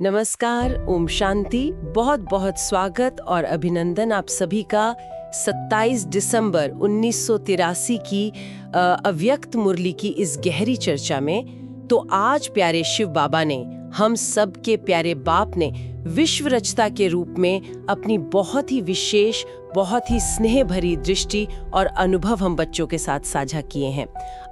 नमस्कार, ओम शांति। बहुत बहुत स्वागत और अभिनंदन आप सभी का 27 दिसंबर 1983 की अव्यक्त मुरली की इस गहरी चर्चा में। तो आज प्यारे शिव बाबा ने, हम सब के प्यारे बाप ने विश्व रचता के रूप में अपनी बहुत ही विशेष, बहुत ही स्नेह भरी दृष्टि और अनुभव हम बच्चों के साथ साझा किए हैं।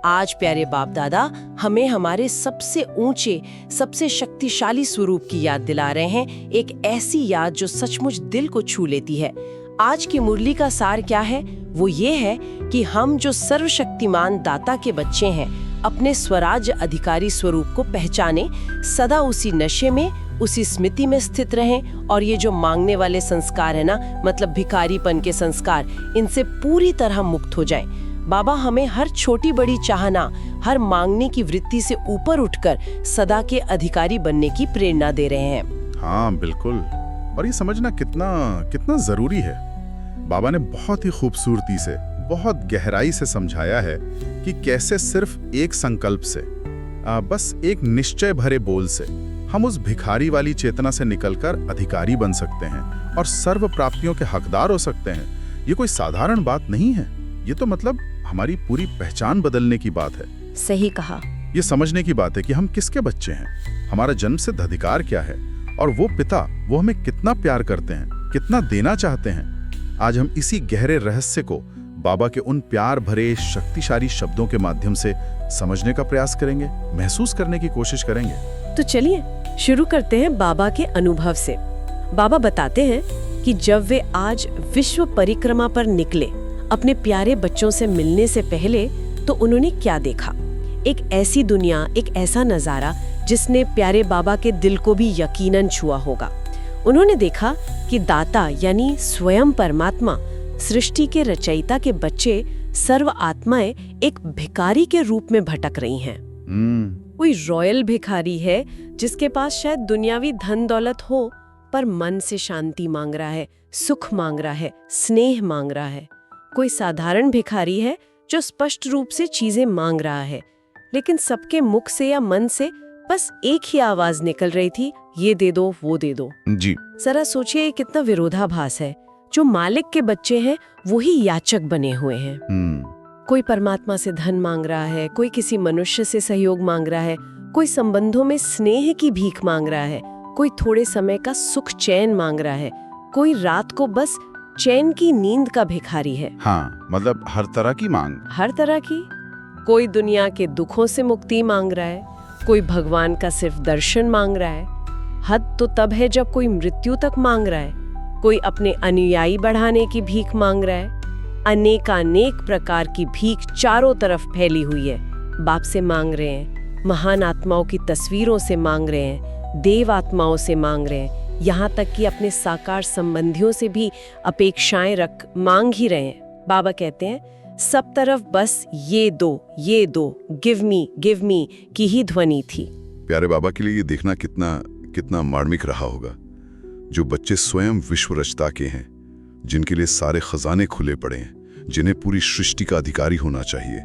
आज प्यारे बाप दादा हमें हमारे सबसे ऊंचे, सबसे शक्तिशाली स्वरूप की याद दिला रहे हैं, एक ऐसी याद जो सचमुच दिल को छू लेती है। आज की मुरली का सार क्या है? वो ये है कि हम जो सर्वशक्तिमान दाता के बच्चे हैं, अपने स्वराज्य अधिकारी स्वरूप को पहचाने, सदा उसी नशे में, उसी स्मृति में स्थित रहें और ये जो मांगने वाले संस्कार है ना, मतलब भिखारीपन के संस्कार, इनसे पूरी तरह मुक्त हो जाएं। बाबा हमें हर छोटी बड़ी चाहना, हर मांगने की वृत्ति से ऊपर उठकर सदा के अधिकारी बनने की प्रेरणा दे रहे हैं। हाँ बिल्कुल, और ये समझना कितना कितना जरूरी है। बाबा ने बहुत ही खूबसूरती से, बहुत गहराई से समझाया है कि कैसे सिर्फ एक संकल्प से, बस एक निश्चय भरे बोल से हम उस भिखारी वाली चेतना से निकलकर अधिकारी बन सकते हैं और सर्व प्राप्तियों के हकदार हो सकते हैं। ये कोई साधारण बात नहीं है, ये तो मतलब हमारी पूरी पहचान बदलने की बात है। सही कहा। ये समझने की बात है कि हम किसके बच्चे हैं, हमारा जन्म सिद्ध अधिकार क्या है और वो पिता, वो हमें कितना प्यार करते हैं, कितना देना चाहते हैं। आज हम इसी गहरे रहस्य को बाबा के उन प्यार भरे शक्तिशाली शब्दों के माध्यम से समझने का प्रयास करेंगे, महसूस करने की कोशिश करेंगे। तो चलिए शुरू करते हैं बाबा के अनुभव से। बाबा बताते हैं कि जब वे आज विश्व परिक्रमा पर निकले, अपने प्यारे बच्चों से मिलने से पहले, तो उन्होंने क्या देखा? एक ऐसी दुनिया, एक ऐसा नजारा जिसने प्यारे बाबा के दिल को भी यकीनन छुआ होगा। उन्होंने देखा कि दाता यानी स्वयं परमात्मा, सृष्टि के रचयिता के बच्चे, सर्व आत्माएं एक भिखारी के रूप में भटक रही हैं। कोई रॉयल भिखारी है जिसके पास शायद दुनियावी धन दौलत हो, पर मन से शांति मांग रहा है, सुख मांग रहा है, स्नेह मांग रहा है। कोई साधारण भिखारी है जो स्पष्ट रूप से चीजें मांग रहा है, लेकिन सबके मुख से या मन से बस एक ही आवाज निकल रही थी, ये दे दो, वो दे दो। जी जरा सोचिए कितना विरोधाभास है। जो मालिक के बच्चे हैं वो ही याचक बने हुए हैं। कोई परमात्मा से धन मांग रहा है, कोई किसी मनुष्य से सहयोग मांग रहा है, कोई संबंधों में स्नेह की भीख मांग रहा है, कोई थोड़े समय का सुख चैन मांग रहा है, कोई रात को बस चैन की नींद का भिखारी है। हाँ, मतलब हर तरह की मांग, हर तरह की। कोई दुनिया के दुखों से मुक्ति मांग रहा है, कोई भगवान का सिर्फ दर्शन मांग रहा है। हद तो तब है जब कोई मृत्यु तक मांग रहा है, कोई अपने अनुयायी बढ़ाने की भीख मांग रहा है। अनेकानेक प्रकार की भीख चारों तरफ फैली हुई है। बाप से मांग रहे हैं, महान आत्माओं की तस्वीरों से मांग रहे हैं, देव आत्माओं से मांग रहे हैं, यहाँ तक कि अपने साकार संबंधियों से भी अपेक्षाएं रख मांग ही रहे हैं। बाबा कहते हैं सब तरफ बस ये दो, गिव मी की ही ध्वनि थी। प्यारे बाबा के लिए ये देखना कितना कितना मार्मिक रहा होगा। जो बच्चे स्वयं विश्व रचता के हैं, जिनके लिए सारे खजाने खुले पड़े हैं, जिन्हें पूरी सृष्टि का अधिकारी होना चाहिए,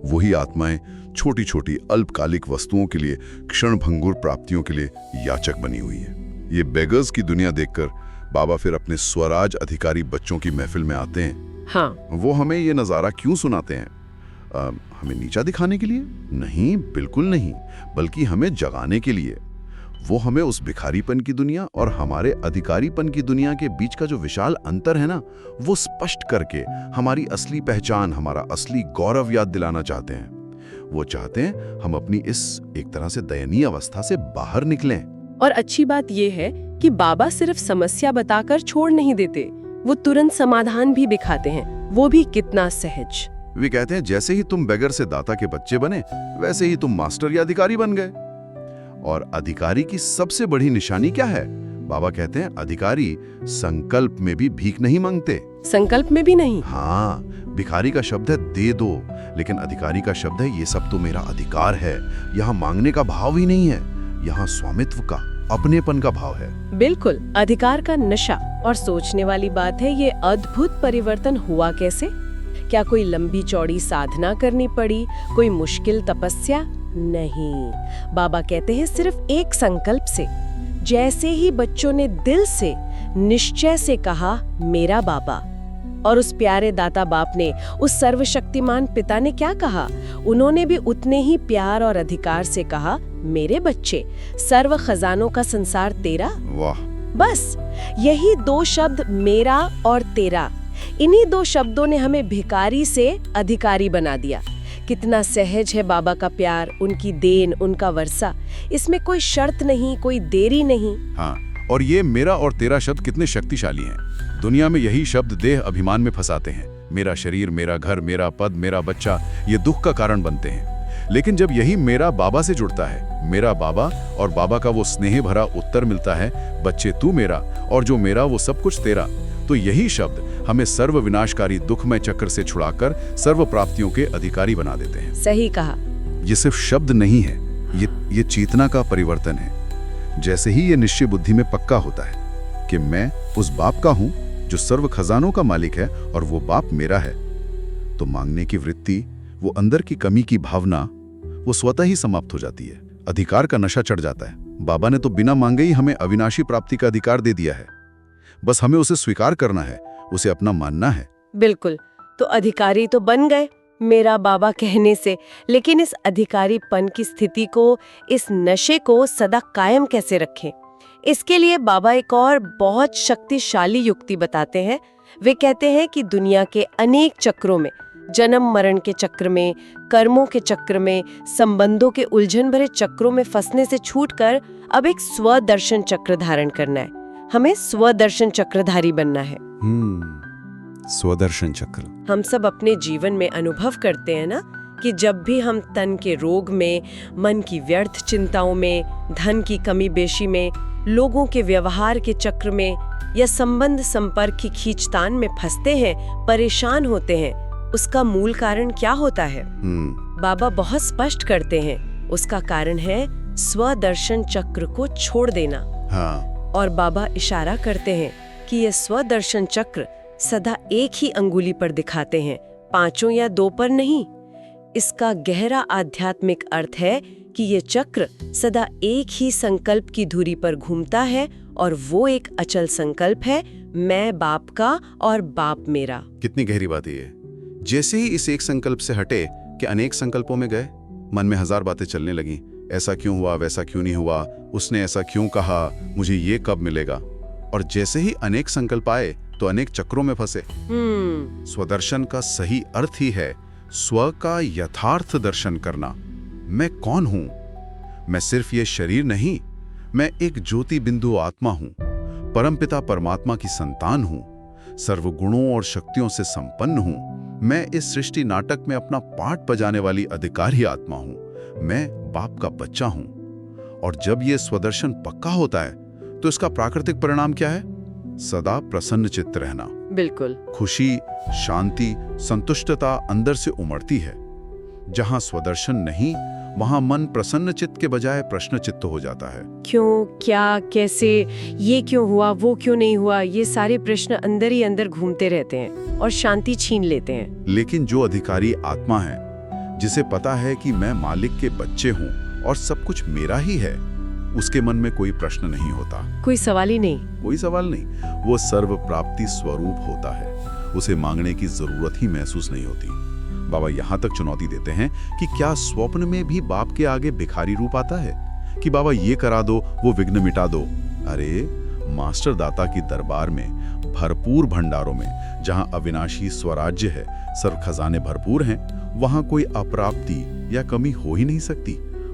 वही आत्माएं छोटी छोटी अल्पकालिक वस्तुओं के लिए, क्षणभंगुर प्राप्तियों के लिए याचक बनी हुई है। ये बेगर्स की दुनिया देखकर बाबा फिर अपने स्वराज अधिकारी बच्चों की महफिल में आते हैं। हाँ। वो हमें ये नजारा क्यों सुनाते हैं? हमें नीचा दिखाने के लिए? नहीं, बिल्कुल नहीं, बल्कि हमें जगाने के लिए। वो हमें उस भिखारीपन की दुनिया और हमारे अधिकारीपन की दुनिया के बीच का जो विशाल अंतर है ना, वो स्पष्ट करके हमारी असली पहचान, हमारा असली गौरव याद दिलाना चाहते हैं। वो चाहते हैं हम अपनी इस एक तरह से दयनीय अवस्था से बाहर निकलें। और अच्छी बात ये है कि बाबा सिर्फ समस्या बताकर छोड़ नहीं देते, वो तुरंत समाधान भी दिखाते हैं, वो भी कितना सहज। वे कहते हैं जैसे ही तुम बेगर से दाता के बच्चे बने, वैसे ही तुम मास्टर या अधिकारी बन गए। और अधिकारी की सबसे बड़ी निशानी क्या है? बाबा कहते हैं अधिकारी संकल्प में भी भीख नहीं मांगते। संकल्प में भी नहीं? हाँ, भिखारी का शब्द है दे दो, लेकिन अधिकारी का शब्द है ये सब तो मेरा अधिकार है। यहाँ मांगने का भाव ही नहीं है, यहाँ स्वामित्व का, अपनेपन का भाव है। बिल्कुल, अधिकार का नशा। और सोचने वाली बात है, ये अद्भुत परिवर्तन हुआ कैसे? क्या कोई लंबी चौड़ी साधना करनी पड़ी? कोई मुश्किल तपस्या? नहीं, बाबा कहते हैं सिर्फ एक संकल्प से। जैसे ही बच्चों ने दिल से, निश्चय से कहा मेरा बाबा, और उस प्यारे दाता बाप ने, उस सर्वशक्तिमान पिता ने क्या कहा? उन्होंने भी उतने ही प्यार और अधिकार से कहा मेरे बच्चे, सर्व खजानों का संसार तेरा। वाह! बस यही दो शब्द, मेरा और तेरा, इन्हीं दो शब्दों ने हमें भिखारी से अधिकारी बना दिया। कितना सहज है बाबा का प्यार, उनकी देन, उनका वर्षा। इसमें कोई शर्त नहीं, कोई देरी नहीं। हाँ, और ये मेरा और तेरा शब्द कितने शक्तिशाली हैं। दुनिया में यही शब्द देह अभिमान में फंसाते हैं। मेरा शरीर, मेरा घर, मेरा पद, मेरा बच्चा, ये दुख का कारण बनते हैं। लेकिन जब यही मेरा बाबा से जुड़ता है, मेरा बाबा, और बाबा का वो स्नेह भरा उत्तर मिलता है, बच्चे तू मेरा, और जो मेरा वो सब कुछ तेरा, तो यही शब्द हमें सर्व विनाशकारी दुखमय चक्र से छुड़ाकर सर्व प्राप्तियों के अधिकारी बना देते हैं। सही कहा। ये सिर्फ शब्द नहीं है, ये चेतना का परिवर्तन है। जैसे ही ये निश्चय बुद्धि में पक्का होता है कि मैं उस बाप का हूं जो सर्व खजानों का मालिक है और वो बाप मेरा है, तो मांगने की वृत्ति, वो अंदर की कमी की भावना, वो स्वतः ही समाप्त हो जाती है। अधिकार का नशा चढ़ जाता है। बाबा ने तो बिना मांगे ही हमें अविनाशी प्राप्ति का अधिकार दे दिया है। बस हमें उसे स्वीकार करना है, उसे अपना मानना है। बिल्कुल। तो अधिकारी तो बन गए मेरा बाबा कहने से, लेकिन इस अधिकारीपन की स्थिति को, इस नशे को सदा कायम कैसे रखें? इसके लिए बाबा एक और बहुत शक्तिशाली युक्ति बताते हैं। वे कहते हैं कि दुनिया के अनेक चक्रों में, जन्म मरण के चक्र में, कर्मों के चक्र में, संबंधों के उलझन भरे चक्रों में फंसने से छूटकर अब एक स्वदर्शन चक्र धारण करना है। हमें स्वदर्शन चक्रधारी बनना है। स्वदर्शन चक्र। हम सब अपने जीवन में अनुभव करते हैं ना कि जब भी हम तन के रोग में, मन की व्यर्थ चिंताओं में, धन की कमी बेशी में, लोगों के व्यवहार के चक्र में या संबंध संपर्क की खींचतान में फंसते हैं, परेशान होते हैं, उसका मूल कारण क्या होता है? बाबा बहुत स्पष्ट करते हैं, उसका कारण है स्वदर्शन चक्र को छोड़ देना। हाँ। और बाबा इशारा करते हैं कि यह स्वदर्शन चक्र सदा एक ही अंगुली पर दिखाते हैं, पांचों या दो पर नहीं। इसका गहरा आध्यात्मिक अर्थ है कि ये चक्र सदा एक ही संकल्प की धुरी पर घूमता है, और वो एक अचल संकल्प है, मैं बाप का और बाप मेरा। कितनी गहरी बात है ये। जैसे ही इस एक संकल्प से हटे कि अनेक संकल्पों में गए, मन में हजार बातें चलने लगी। ऐसा क्यों हुआ, वैसा क्यों नहीं हुआ, उसने ऐसा क्यों कहा, मुझे ये कब मिलेगा। और जैसे ही अनेक संकल्प आए तो अनेक चक्रों में फंसे। स्वदर्शन का सही अर्थ ही है स्व का यथार्थ दर्शन करना। मैं कौन हूं? मैं सिर्फ ये शरीर नहीं, मैं एक ज्योति बिंदु आत्मा हूं, परमपिता परमात्मा की संतान हूं, सर्वगुणों और शक्तियों से संपन्न हूं। मैं इस सृष्टि नाटक में अपना पार्ट बजाने वाली अधिकारी आत्मा हूं। मैं बाप का बच्चा हूं। और जब यह स्वदर्शन पक्का होता है तो इसका प्राकृतिक परिणाम क्या है? सदा प्रसन्न चित्त रहना। बिल्कुल। खुशी, शांति, संतुष्टता अंदर से उमड़ती है। जहां स्वदर्शन नहीं, वहां मन प्रसन्न चित्त के बजाय प्रश्न चित्त हो जाता है। क्यों, क्या, कैसे, ये क्यों हुआ, वो क्यों नहीं हुआ, ये सारे प्रश्न अंदर ही अंदर घूमते रहते हैं और शांति छीन लेते हैं। लेकिन जो अधिकारी आत्मा है, जिसे पता है कि मैं मालिक के बच्चे हूं और सब कुछ मेरा ही है, उसके मन में कोई प्रश्न नहीं होता। कोई सवाल ही नहीं। कोई सवाल नहीं। वो सर्व प्राप्ति स्वरूप होता है। उसे मांगने की जरूरत ही महसूस नहीं होती। बाबा यहाँ तक चुनौती देते हैं कि क्या स्वप्न में भी बाप के आगे भिखारी रूप आता है कि बाबा ये करा दो, वो विघ्न मिटा दो। अरे मास्टर दाता की दरबार में, भरपूर भंडारों में, जहां अविनाशी स्वराज्य है, सर्व खजाने भरपूर हैं, वहां कोई अप्राप्ति या कमी हो ही नहीं सकती।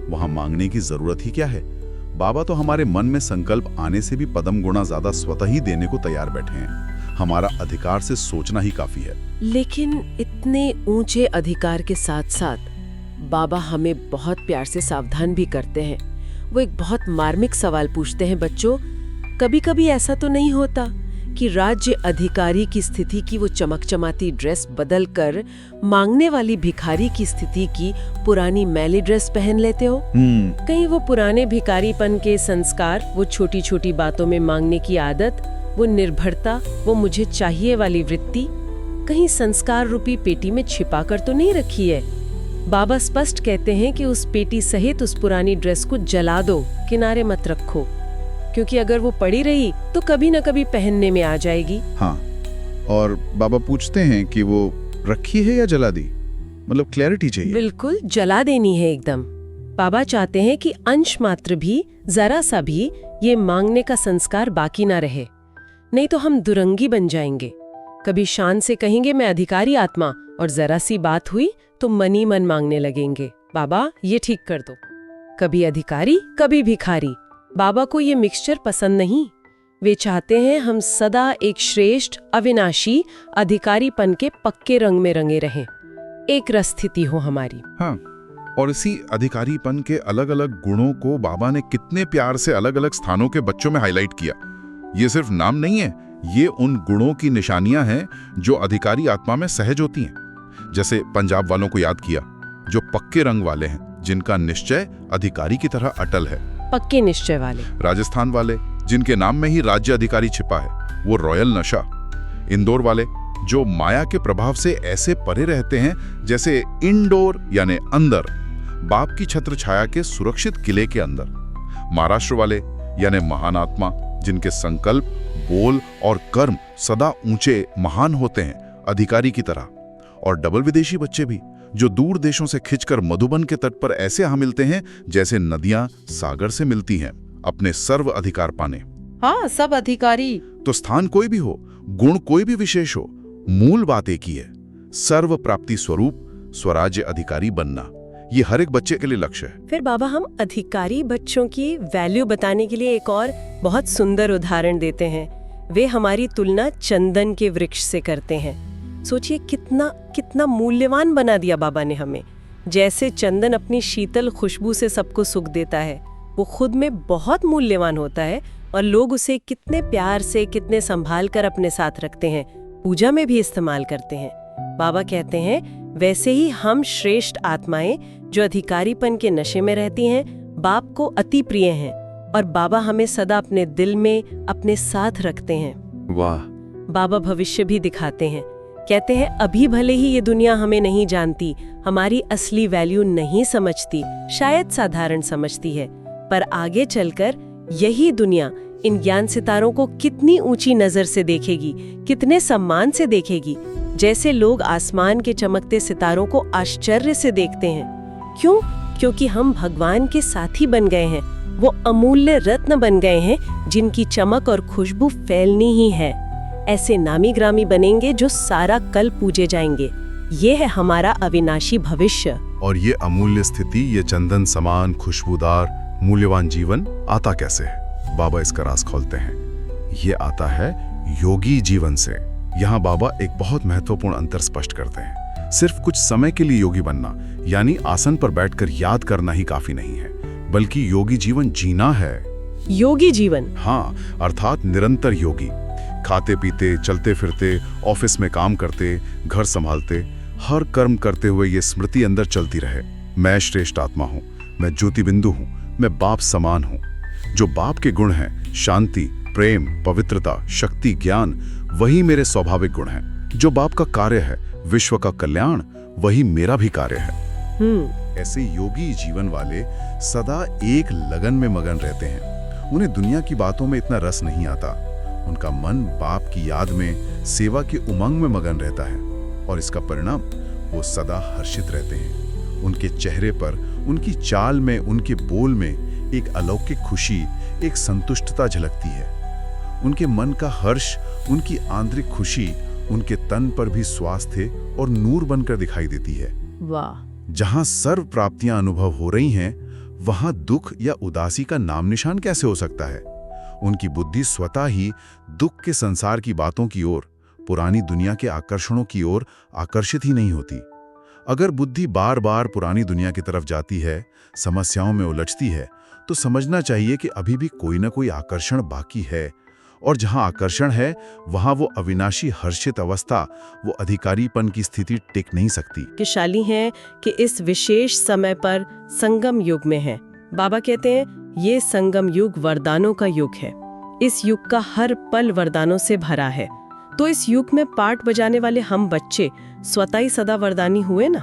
वहां मांगने की जरूरत ही क्या है? बाबा तो हमारे मन में संकल्प आने से भी पदम गुणा ज्यादा स्वतः ही देने को तैयार बैठे हैं। हमारा अधिकार से सोचना ही काफी है। लेकिन इतने ऊंचे अधिकार के साथ साथ बाबा हमें बहुत प्यार से सावधान भी करते हैं। वो एक बहुत मार्मिक सवाल पूछते हैं, बच्चों, कभी कभी ऐसा तो नहीं होता कि राज्य अधिकारी की स्थिति की वो चमकचमाती ड्रेस बदलकर मांगने वाली भिखारी की स्थिति की पुरानी मैली ड्रेस पहन लेते हो? कहीं वो पुराने भिखारीपन के संस्कार, वो छोटी छोटी बातों में मांगने की आदत, वो निर्भरता, वो मुझे चाहिए वाली वृत्ति कहीं संस्कार रूपी पेटी में छिपा कर तो नहीं रखी है? बाबा स्पष्ट कहते हैं कि उस पेटी सहित उस पुरानी ड्रेस को जला दो, किनारे मत रखो। क्योंकि अगर वो पड़ी रही तो कभी न कभी पहनने में आ जाएगी। हाँ, और बाबा पूछते हैं कि वो रखी है या जला दी, मतलब क्लैरिटी चाहिए। बिल्कुल, जला देनी है एकदम। बाबा चाहते हैं कि अंश मात्र भी, जरा सा भी ये मांगने का संस्कार बाकी ना रहे, नहीं तो हम दुरंगी बन जाएंगे। कभी शान से कहेंगे मैं अधिकारी आत्मा, और जरा सी बात हुई तो मन ही मन मांगने लगेंगे, बाबा ये ठीक कर दो। कभी अधिकारी, कभी भिखारी। बाबा को ये मिक्सचर पसंद नहीं। वे चाहते हैं हम सदा एक श्रेष्ठ, अविनाशी अधिकारीपन के पक्के रंग में रंगे रहें, एक रस स्थिति हो हमारी। हाँ, और इसी अधिकारीपन के अलग अलग गुणों को बाबा ने कितने प्यार से अलग अलग स्थानों के बच्चों में हाईलाइट किया। ये सिर्फ नाम नहीं है, ये उन गुणों की निशानियां हैं जो अधिकारी आत्मा में सहज होती हैं। जैसे पंजाब वालों को याद किया, जो पक्के रंग वाले हैं, जिनका निश्चय अधिकारी की तरह अटल है। पक्के निश्चय वाले। राजस्थान वाले, जिनके नाम में ही राज्य अधिकारी छिपा है, वो रॉयल नशा। इंदौर वाले, जो माया के प्रभाव से ऐसे परे रहते हैं जैसे इंडोर यानी अंदर, बाप की छत्र छाया के सुरक्षित किले के अंदर। महाराष्ट्र वाले यानी महान आत्मा, जिनके संकल्प, बोल और कर्म सदा ऊंचे महान होते हैं, अधिकारी की तरह। और डबल विदेशी बच्चे भी, जो दूर देशों से खिंचकर मधुबन के तट पर ऐसे यहाँ मिलते हैं जैसे नदियां सागर से मिलती हैं, अपने सर्व अधिकार पाने। हाँ, सब अधिकारी। तो स्थान कोई भी हो, गुण कोई भी विशेष हो, मूल बात एक ही है, सर्व प्राप्ति स्वरूप स्वराज्य अधिकारी बनना। ये हर एक बच्चे के लिए लक्ष्य है। फिर बाबा हम अधिकारी बच्चों की वैल्यू बताने के लिए एक और बहुत सुंदर उदाहरण देते हैं। वे हमारी तुलना चंदन के वृक्ष से करते हैं। सोचिए कितना कितना मूल्यवान बना दिया बाबा ने हमें। जैसे चंदन अपनी शीतल खुशबू से सबको सुख देता है, वो खुद में बहुत मूल्यवान होता है और लोग उसे कितने प्यार से, कितने संभाल कर अपने साथ रखते हैं, पूजा में भी इस्तेमाल करते हैं। बाबा कहते हैं वैसे ही हम श्रेष्ठ आत्माएं जो अधिकारीपन के नशे में रहती हैं, बाप को अति प्रिय हैं और बाबा हमें सदा अपने दिल में अपने साथ रखते हैं। वाह। बाबा भविष्य भी दिखाते हैं। कहते हैं अभी भले ही ये दुनिया हमें नहीं जानती, हमारी असली वैल्यू नहीं समझती, शायद साधारण समझती है, पर आगे चलकर यही दुनिया इन ज्ञान सितारों को कितनी ऊंची नजर से देखेगी, कितने सम्मान से देखेगी, जैसे लोग आसमान के चमकते सितारों को आश्चर्य से देखते हैं। क्यों? क्योंकि हम भगवान के साथी बन गए हैं, वो अमूल्य रत्न बन गए हैं जिनकी चमक और खुशबू फैलनी ही है। ऐसे नामी ग्रामी बनेंगे जो सारा कल पूजे जाएंगे। ये है हमारा अविनाशी भविष्य। और ये अमूल्य स्थिति, ये चंदन समान खुशबूदार मूल्यवान जीवन आता कैसे है? बाबा इसका राज खोलते हैं। ये आता है योगी जीवन से। यहाँ बाबा एक बहुत महत्वपूर्ण अंतर स्पष्ट करते हैं। सिर्फ कुछ समय के लिए योगी बनना, यानी आसन पर बैठकर याद करना ही काफी नहीं है, बल्कि योगी जीवन जीना है। योगी जीवन? हाँ, अर्थात निरंतर योगी। खाते पीते, चलते फिरते, ऑफिस में काम करते, घर संभालते, हर कर्म करते हुए ये स्मृति अंदर चलती रहे, मैं श्रेष्ठ आत्मा हूँ, मैं ज्योति बिंदु हूँ, मैं बाप समान हूँ। जो बाप के गुण हैं, शांति, प्रेम, पवित्रता, शक्ति, ज्ञान, वही मेरे स्वाभाविक गुण हैं। जो बाप का कार्य है, विश्व का कल्याण, वही मेरा भी कार्य है। ऐसे योगी जीवन वाले सदा एक लगन में मगन रहते हैं। उन्हें दुनिया की बातों में इतना रस नहीं आता। उनका मन बाप की याद में, सेवा के उमंग में मगन रहता है, और इसका परिणाम वो सदा हर्षित रहते हैं। उनके चेहरे पर, उनकी चाल में, उनके बोल में एक अलौकिक खुशी, एक संतुष्टता झलकती है। उनके मन का हर्ष, उनकी आंतरिक खुशी उनके तन पर भी स्वास्थ्य और नूर बनकर दिखाई देती है। वाह। जहां सर्व प्राप्तियां अनुभव हो रही हैं, वहां दुख या उदासी का नाम निशान कैसे हो सकता है? उनकी बुद्धि स्वतः ही दुख के संसार की बातों की ओर, पुरानी दुनिया के आकर्षणों की ओर आकर्षित ही नहीं होती। अगर बुद्धि बार बार पुरानी दुनिया की तरफ जाती है, समस्याओं में उलझती है, तो समझना चाहिए कि अभी भी कोई ना कोई आकर्षण बाकी है, और जहां आकर्षण है वहां वो अविनाशी हर्षित अवस्था, वो अधिकारीपन की स्थिति टिक नहीं सकती। भाग्यशाली हैं कि इस विशेष समय पर संगम युग में है। बाबा कहते हैं ये संगम युग वरदानों का युग है। इस युग का हर पल वरदानों से भरा है। तो इस युग में पाठ बजाने वाले हम बच्चे स्वतः ही सदा वरदानी हुए ना।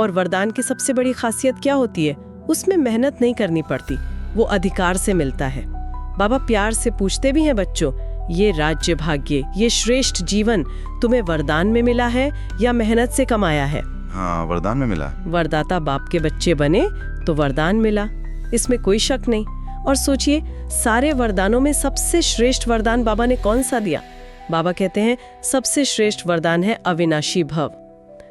और वरदान की सबसे बड़ी खासियत क्या होती है? उसमें मेहनत नहीं करनी पड़ती, वो अधिकार से मिलता है। बाबा प्यार से पूछते भी हैं बच्चों, ये राज्य भाग्य, ये श्रेष्ठ जीवन तुम्हें वरदान में मिला है या मेहनत से कमाया है? हाँ, वरदान में मिला। वरदाता बाप के बच्चे बने तो वरदान मिला, इसमें कोई शक नहीं। और सोचिए, सारे वरदानों में सबसे श्रेष्ठ वरदान बाबा ने कौन सा दिया? बाबा कहते हैं सबसे श्रेष्ठ वरदान है अविनाशी भव।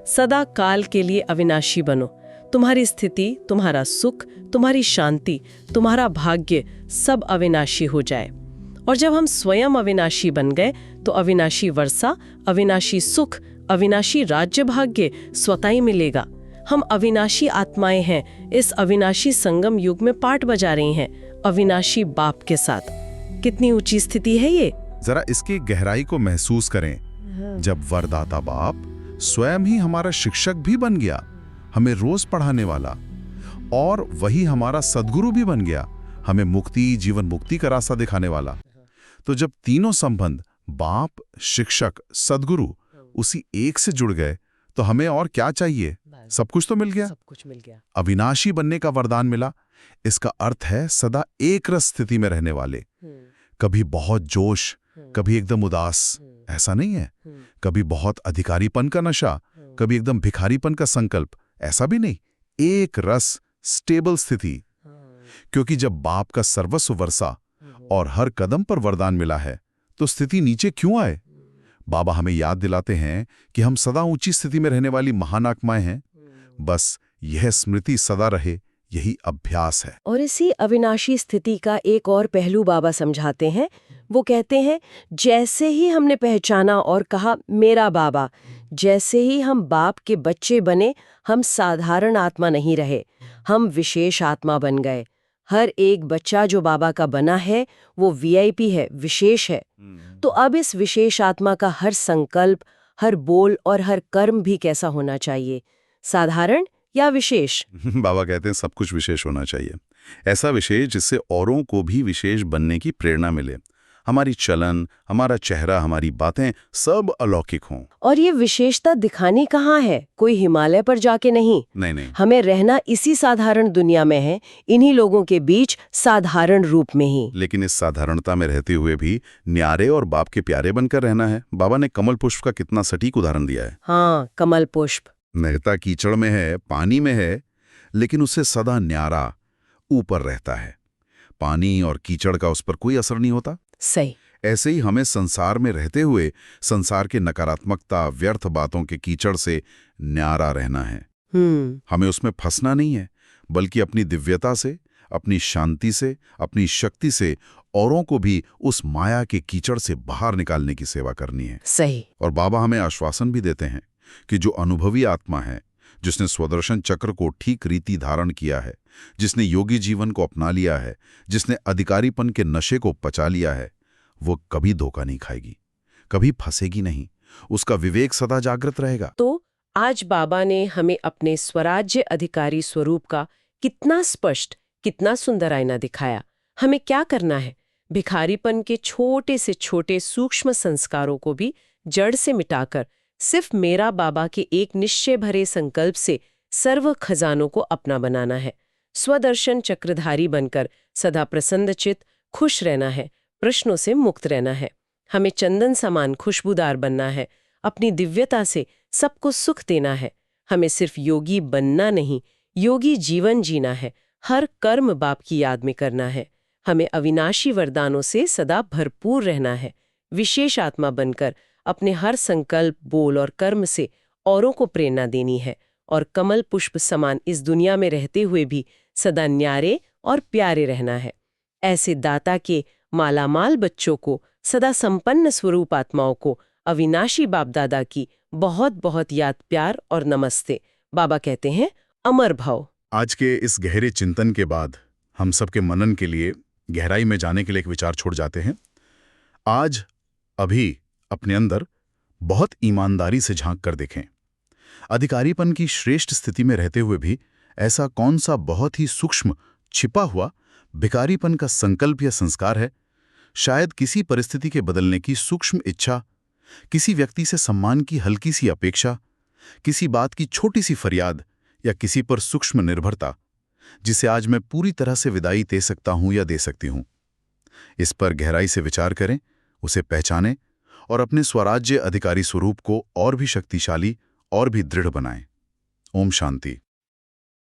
सदा काल के लिए अविनाशी बनो। तुम्हारी स्थिति, तुम्हारा सुख, तुम्हारी शांति, तुम्हारा भाग्य सब अविनाशी हो जाए। और जब हम स्वयं अविनाशी बन गए तो अविनाशी वर्षा, अविनाशी सुख, अविनाशी राज्य भाग्य स्वतः ही मिलेगा। हम अविनाशी आत्माएं हैं, इस अविनाशी संगम युग में पाठ बजा रही हैं, अविनाशी बाप के साथ। कितनी ऊंची स्थिति है ये। जरा इसकी गहराई को महसूस करें। जब वरदाता बाप स्वयं ही हमारा शिक्षक भी बन गया, हमें रोज पढ़ाने वाला, और वही हमारा सद्गुरु भी बन गया, हमें मुक्ति, जीवन मुक्ति का रास्ता दिखाने वाला। तो जब तीनों संबंध बाप, शिक्षक, सद्गुरु उसी एक से जुड़ गए तो हमें और क्या चाहिए? सब कुछ तो मिल गया। सब कुछ मिल गया। अविनाशी बनने का वरदान मिला। इसका अर्थ है सदा एक रस स्थिति में रहने वाले। कभी बहुत जोश, कभी एकदम उदास, ऐसा नहीं है। कभी बहुत अधिकारीपन का नशा, कभी एकदम भिखारीपन का संकल्प, ऐसा भी नहीं। एक रस, स्टेबल स्थिति। क्योंकि जब बाप का सर्वस्व वर्षा और हर कदम पर वरदान मिला है तो स्थिति नीचे क्यों आए? बाबा हमें याद दिलाते हैं कि हम सदा ऊंची स्थिति में रहने वाली महान आत्माएं हैं। बस यह स्मृति सदा रहे, यही अभ्यास है। और इसी अविनाशी स्थिति का एक और पहलू बाबा समझाते हैं। वो कहते हैं, जैसे ही हमने पहचाना और कहा मेरा बाबा, जैसे ही हम बाप के बच्चे बने, हम साधारण आत्मा नहीं रहे, हम विशेष आत्मा बन गए। हर एक बच्चा जो बाबा का बना है वो वीआईपी है, विशेष है। तो अब इस विशेष आत्मा का हर संकल्प, हर बोल और हर कर्म भी कैसा होना चाहिए? साधारण या विशेष? बाबा कहते हैं सब कुछ विशेष होना चाहिए। ऐसा विशेष जिससे औरों को भी विशेष बनने की प्रेरणा मिले। हमारी चलन, हमारा चेहरा, हमारी बातें सब अलौकिक हों। और ये विशेषता दिखानी कहाँ है? कोई हिमालय पर जाके नहीं। नहीं। हमें रहना इसी साधारण दुनिया में है, इन्हीं लोगों के बीच साधारण रूप में ही। लेकिन इस साधारणता में रहते हुए भी न्यारे और बाप के प्यारे बनकर रहना है। बाबा ने कमल पुष्प का कितना सटीक उदाहरण दिया है। हाँ, कमल पुष्प महता कीचड़ में है, पानी में है, लेकिन उससे सदा न्यारा ऊपर रहता है। पानी और कीचड़ का उस पर कोई असर नहीं होता। सही। ऐसे ही हमें संसार में रहते हुए संसार के नकारात्मकता, व्यर्थ बातों के कीचड़ से न्यारा रहना है। हमें उसमें फंसना नहीं है, बल्कि अपनी दिव्यता से, अपनी शांति से, अपनी शक्ति से औरों को भी उस माया के कीचड़ से बाहर निकालने की सेवा करनी है। सही। और बाबा हमें आश्वासन भी देते हैं कि जो अनुभवी आत्मा है, जिसने स्वदर्शन चक्र को ठीक रीति धारण किया है, जिसने योगी जीवन को अपना लिया है, जिसने अधिकारीपन के नशे को पचा लिया है, वो कभी धोखा नहीं खाएगी, कभी फंसेगी नहीं। उसका विवेक सदा जागृत रहेगा। तो आज बाबा ने हमें अपने स्वराज्य अधिकारी स्वरूप का कितना स्पष्ट, कितना सुंदर आईना दिखाया। हमें क्या करना है? भिखारीपन के छोटे से छोटे सूक्ष्म संस्कारों को भी जड़ से मिटाकर सिर्फ मेरा बाबा के एक निश्चय भरे संकल्प से सर्व खजानों को अपना बनाना है। स्वदर्शन चक्रधारी बनकर सदा प्रसन्नचित, खुश रहना है, प्रश्नों से मुक्त रहना है। हमें चंदन समान खुशबूदार बनना है, अपनी दिव्यता से सबको सुख देना है। हमें सिर्फ योगी बनना नहीं, योगी जीवन जीना है, हर कर्म बाप की याद में करना है। हमें अविनाशी वरदानों से सदा भरपूर रहना है, विशेष आत्मा बनकर अपने हर संकल्प, बोल और कर्म से औरों को प्रेरणा देनी है, और कमल पुष्प समान इस दुनिया में रहते हुए भी सदा न्यारे और प्यारे रहना है। ऐसे दाता के मालामाल बच्चों को, सदा संपन्न स्वरूप आत्माओं को अविनाशी बाप दादा की बहुत बहुत याद, प्यार और नमस्ते। बाबा कहते हैं अमर भव। आज के इस गहरे चिंतन के बाद हम सबके मनन के लिए, गहराई में जाने के लिए एक विचार छोड़ जाते हैं। आज अभी अपने अंदर बहुत ईमानदारी से झांक कर देखें। अधिकारीपन की श्रेष्ठ स्थिति में रहते हुए भी ऐसा कौन सा बहुत ही सूक्ष्म, छिपा हुआ भिखारीपन का संकल्प या संस्कार है? शायद किसी परिस्थिति के बदलने की सूक्ष्म इच्छा, किसी व्यक्ति से सम्मान की हल्की सी अपेक्षा, किसी बात की छोटी सी फरियाद, या किसी पर सूक्ष्म निर्भरता, जिसे आज मैं पूरी तरह से विदाई दे सकता हूं या दे सकती हूं। इस पर गहराई से विचार करें, उसे पहचानें और अपने स्वराज्य अधिकारी स्वरूप को और भी शक्तिशाली और भी दृढ़ बनाएं। ओम शांति।